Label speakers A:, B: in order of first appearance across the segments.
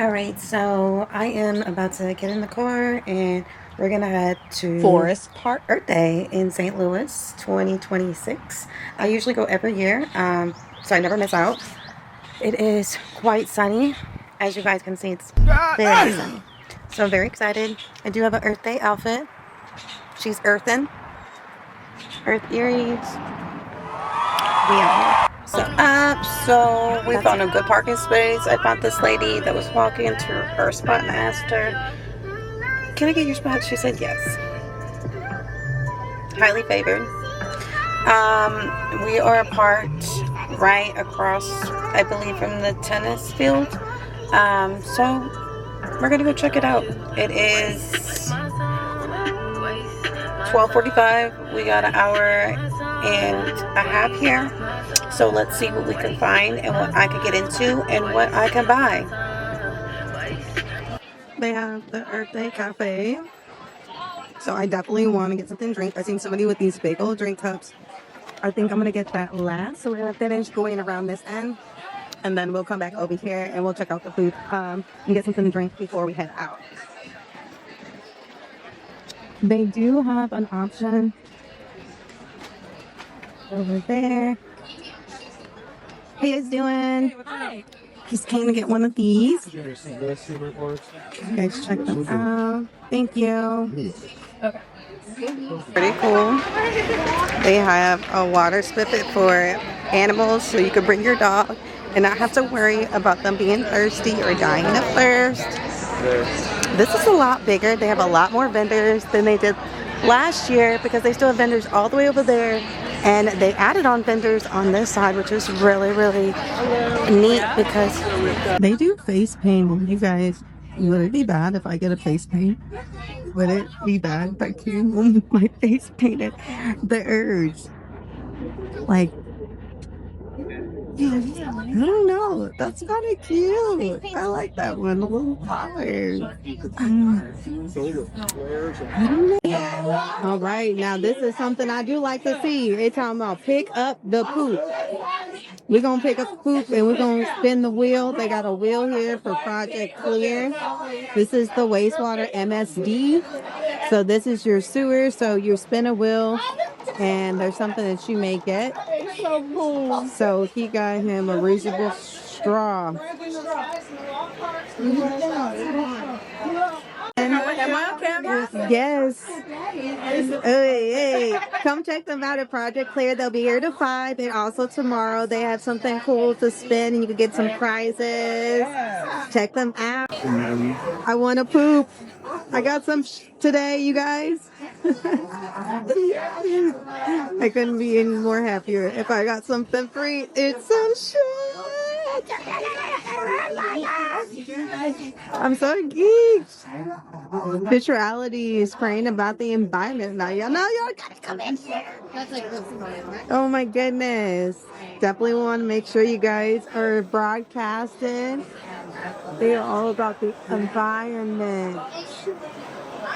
A: Alright, so I am about to get in the car and we're gonna head to
B: Forest Park
A: Earthday in St. Louis 2026. I usually go every year, so I never miss out. It is quite sunny. As you guys can see, it's very sunny. So I'm very excited. I do have an Earthday outfit. She's earthen. Earth earrings. We are here. So we found a good parking space. I found this lady that was walking to her spot and I asked her, "Can I get your spot?" She said yes. Highly favored. We are parked right across, I believe, from the tennis field. So we're gonna go check it out. It is 12:45. We got an hour and a half here. So let's see what we can find and what I can get into and what I can buy. They have the Earthday Cafe. So I definitely want to get something to drink. I seen somebody with these big old drink cups. I think I'm going to get that last. So we're going to finish going around this end. And then we'll come back over here and we'll check out the food and get something to drink before we head out. They do have an option over there. How you guys doing? Hi. Just came to get one of these. You guys check them out. Thank you. Okay. Pretty cool. They have a water spigot for animals, so you can bring your dog and not have to worry about them being thirsty or dying of thirst. This is a lot bigger. They have a lot more vendors than they did last year because they still have vendors all the way over there, and they added on vendors on this side, which is really neat because they do face paint. You guys, would it be bad if I get a face paint? Would it be bad if I came home with my face painted? The urge, like, I don't know. That's kind of cute. I like that one. The little flowers. I don't know. All right, now this is something I do like to see. They're talking about pick up the poop. We're gonna pick up the poop and we're gonna spin the wheel. They got a wheel here for Project Clear. This is the wastewater MSD. So this is your sewer. So you spin a wheel and there's something that you may get. So he got him a reusable straw. Am I on camera? Yes. Hey, come check them out at Project Clear. They'll be here to 5, and also tomorrow they have something cool to spin, and you can get some prizes. Check them out. I want to poop. I got some today, you guys. I couldn't be any more happier if I got something free. It's some shit. I'm so geeked. Visuality is praying about the environment. Now y'all know y'all gotta come in here. Oh my goodness. Definitely want to make sure you guys are broadcasting. They are all about the environment.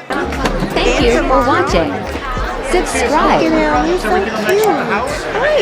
C: Thank you for watching. Subscribe.
A: You're so cute.
C: Hi.